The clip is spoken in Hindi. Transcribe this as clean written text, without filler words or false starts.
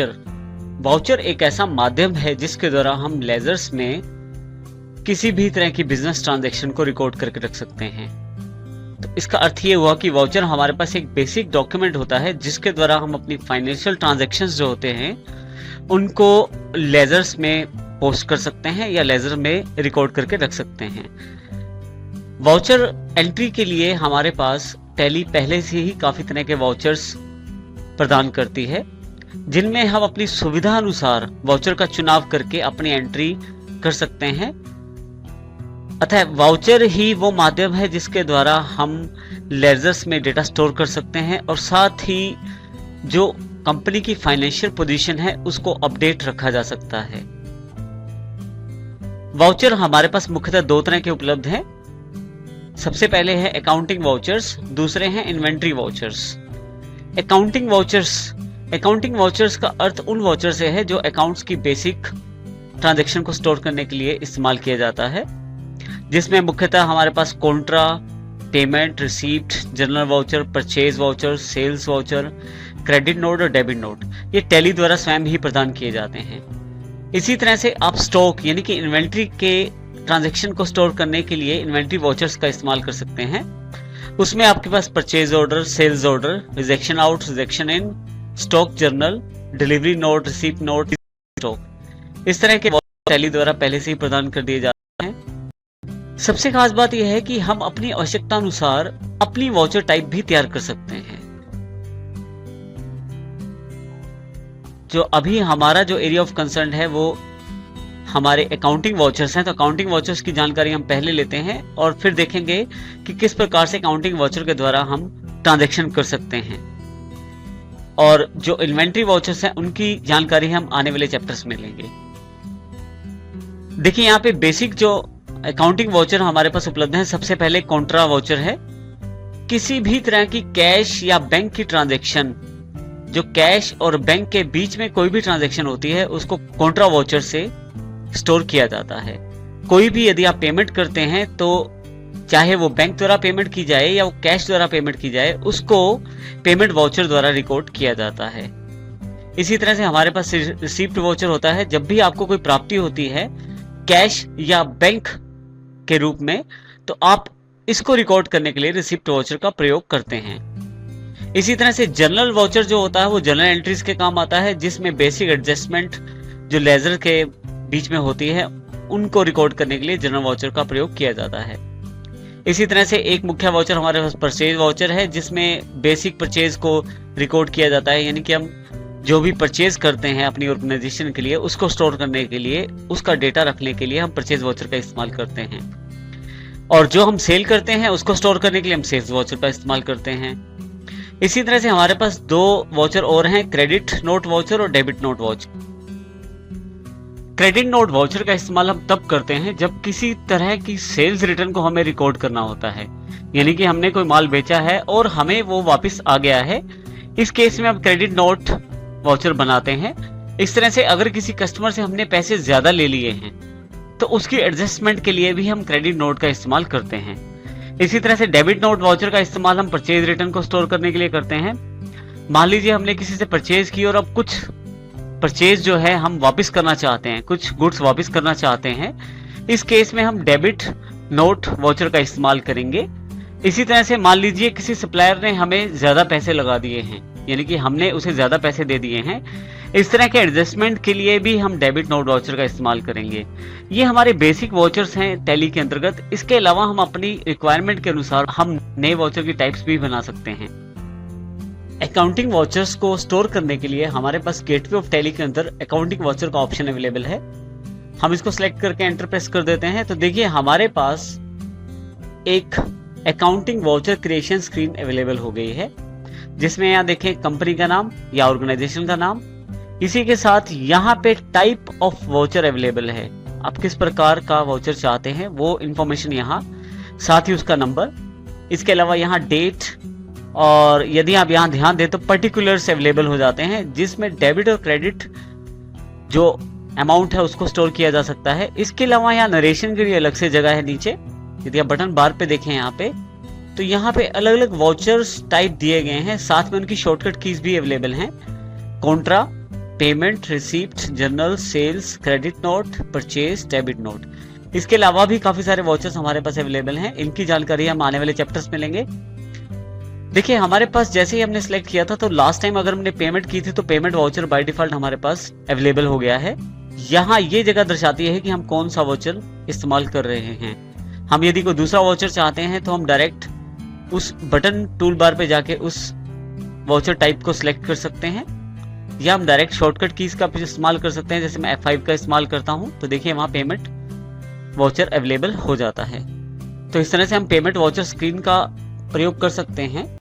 वाउचर एक ऐसा माध्यम है जिसके द्वारा हम लेजर्स में किसी भी तरह की बिजनेस ट्रांजैक्शन को रिकॉर्ड करके रख सकते हैं। तो इसका अर्थ ये हुआ कि वाउचर हमारे पास एक बेसिक डॉक्यूमेंट होता है जिसके द्वारा हम अपनी फाइनेंशियल ट्रांजैक्शंस जो होते हैं उनको लेजर्स में पोस्ट कर सकते हैं या लेजर में रिकॉर्ड करके रख सकते हैं। वाउचर एंट्री के लिए हमारे पास टैली पहले से ही काफी तरह के वाउचर्स प्रदान करती है जिनमें हम अपनी सुविधा अनुसार वाउचर का चुनाव करके अपनी एंट्री कर सकते हैं। अतः वाउचर ही वो माध्यम है जिसके द्वारा हम लेजर्स में डेटा स्टोर कर सकते हैं और साथ ही जो कंपनी की फाइनेंशियल पोजीशन है उसको अपडेट रखा जा सकता है। वाउचर हमारे पास मुख्यतः दो तरह के उपलब्ध हैं। सबसे पहले है अकाउंटिंग वाउचर्स, दूसरे हैं इन्वेंट्री वाउचर्स। अकाउंटिंग वाउचर्स का अर्थ उन वाउचर से है जो अकाउंट्स की बेसिक ट्रांजैक्शन को स्टोर करने के लिए इस्तेमाल किया जाता है, जिसमें मुख्यतः हमारे पास contra, payment, receipt, journal voucher, purchase voucher, sales voucher, credit note और डेबिट नोट ये टैली द्वारा स्वयं ही प्रदान किए जाते हैं। इसी तरह से आप स्टॉक यानी कि इन्वेंट्री के ट्रांजैक्शन को स्टोर करने के लिए इन्वेंट्री वाउचर्स का इस्तेमाल कर सकते हैं। उसमें आपके पास purchase order, sales order, rejection out, rejection in, stock journal, delivery note, receipt note, stock इस तरह के टैली द्वारा पहले से ही प्रदान कर दिए जाते हैं। सबसे खास बात यह है कि हम अपनी आवश्यकता अनुसार अपनी वाउचर टाइप भी तैयार कर सकते हैं। जो अभी हमारा जो एरिया ऑफ कंसर्न है वो हमारे अकाउंटिंग वाउचर्स हैं, तो अकाउंटिंग वाउचर्स की जानकारी हम पहले लेते हैं और फिर देखेंगे कि किस प्रकार से अकाउंटिंग वाउचर के द्वारा हम ट्रांजैक्शन कर सकते हैं। और जो इन्वेंट्री वाउचर्स हैं उनकी जानकारी हम आने वाले चैप्टर्स में लेंगे। देखिए यहाँ पे बेसिक जो अकाउंटिंग वाउचर हमारे पास उपलब्ध है, सबसे पहले कॉन्ट्रा वाउचर है। किसी भी तरह की कैश या बैंक की ट्रांजैक्शन, जो कैश और बैंक के बीच में कोई भी ट्रांजैक्शन होती है उसको कॉन्ट्रा वाउचर से स्टोर किया जाता है। कोई भी यदि आप पेमेंट करते हैं तो चाहे वो बैंक द्वारा पेमेंट की जाए या वो कैश द्वारा पेमेंट की जाए, उसको पेमेंट वाउचर द्वारा रिकॉर्ड किया जाता है। इसी तरह से हमारे पास रिसीप्ट वाउचर होता है। जब भी आपको कोई प्राप्ति होती है कैश या बैंक के रूप में, तो आप इसको रिकॉर्ड करने के लिए रिसीप्ट वाउचर का प्रयोग करते हैं। इसी तरह से जनरल वाउचर जो होता है वो जनरल एंट्रीज के काम आता है, जिसमें बेसिक एडजस्टमेंट जो लेजर के बीच में होती है उनको रिकॉर्ड करने के लिए जनरल वाउचर का प्रयोग किया जाता है। इसी तरह से एक मुख्य वाउचर हमारे पास परचेज वाउचर है, जिसमें बेसिक परचेज को रिकॉर्ड किया जाता है, यानी कि हम जो भी परचेज करते हैं अपनी ऑर्गेनाइजेशन के लिए उसको स्टोर करने के लिए, उसका डेटा रखने के लिए हम परचेज वाउचर का इस्तेमाल करते हैं। और जो हम सेल करते हैं उसको स्टोर करने के लिए हम सेल्स वाउचर का इस्तेमाल करते हैं। इसी तरह से हमारे पास दो वाउचर और हैं, क्रेडिट नोट वाउचर और debit note voucher. Credit note voucher का इस्तेमाल हम तब करते हैं जब किसी तरह की सेल्स रिटर्न को हमें रिकॉर्ड करना होता है, यानी कि हमने कोई माल बेचा है और हमें वो वापस आ गया है। इस केस में हम क्रेडिट नोट वाउचर बनाते हैं। इस तरह से अगर किसी कस्टमर से हमने पैसे ज्यादा ले लिए हैं तो उसकी एडजस्टमेंट के लिए भी हम क्रेडिट नोट का इस्तेमाल करते हैं। इसी तरह से डेबिट नोट वाउचर का इस्तेमाल हम परचेज रिटर्न को स्टोर करने के लिए करते हैं। मान लीजिए हमने किसी से परचेज की और अब कुछ परचेज जो है हम वापस करना चाहते हैं, कुछ गुड्स वापस करना चाहते हैं। इस केस में हम डेबिट नोट वाउचर का इस्तेमाल करेंगे। इसी तरह से मान लीजिए किसी सप्लायर ने हमें ज्यादा पैसे लगा दिए हैं, यानी कि हमने उसे ज्यादा पैसे दे दिए हैं। इस तरह के एडजस्टमेंट के लिए भी हम डेबिट नोट वाउचर का इस्तेमाल करेंगे। ये हमारे बेसिक वाउचर्स हैं टैली के अंतर्गत। इसके अलावा हम अपनी रिक्वायरमेंट के अनुसार हम नए वाउचर की टाइप्स भी बना सकते हैं। अकाउंटिंग वाउचर्स को स्टोर करने के लिए हमारे पास गेटवे ऑफ टैली के अंदर अकाउंटिंग वाउचर का ऑप्शन अवेलेबल है। हम इसको सिलेक्ट करके एंटर प्रेस कर देते हैं तो देखिए हमारे पास एक accounting voucher creation screen available हो गई है, जिसमें यहाँ देखें कंपनी का नाम या ऑर्गेनाइजेशन का नाम। इसी के साथ यहाँ पे टाइप ऑफ वाउचर अवेलेबल है, आप किस प्रकार का वाउचर चाहते हैं वो इंफॉर्मेशन यहाँ, साथ ही उसका नंबर। इसके अलावा यहाँ डेट, और यदि आप यहाँ ध्यान दें तो पर्टिकुलर्स अवेलेबल हो जाते हैं, जिसमें डेबिट और क्रेडिट जो अमाउंट है उसको स्टोर किया जा सकता है। इसके अलावा यहाँ नरेशन के लिए अलग से जगह है नीचे। यदि आप बटन बार पे देखें यहाँ पे, तो यहाँ पे अलग अलग वाउचर्स टाइप दिए गए हैं, साथ में उनकी शॉर्टकट कीज भी अवेलेबल हैं। Contra, payment, receipt, journal, sales, credit note, purchase, debit note. इसके अलावा भी काफी सारे वाउचर्स हमारे पास अवेलेबल हैं। इनकी जानकारी हम आने वाले चैप्टर्स में लेंगे। देखिए हमारे पास जैसे ही हमने सिलेक्ट किया था तो लास्ट टाइम अगर हमने पेमेंट की थी तो पेमेंट वाउचर बाय डिफॉल्ट हमारे पास अवेलेबल हो गया है। यहाँ ये जगह दर्शाती है कि हम कौन सा वाउचर इस्तेमाल कर रहे हैं। हम यदि कोई दूसरा वाउचर चाहते हैं तो हम डायरेक्ट उस बटन टूल बार पे जाके उस वाउचर टाइप को सिलेक्ट कर सकते हैं, या हम डायरेक्ट शॉर्टकट कीज का इस्तेमाल कर सकते हैं। जैसे मैं F5 का इस्तेमाल करता हूं तो देखिए वहां पेमेंट वाउचर अवेलेबल हो जाता है। तो इस तरह से हम पेमेंट वाउचर स्क्रीन का प्रयोग कर सकते हैं।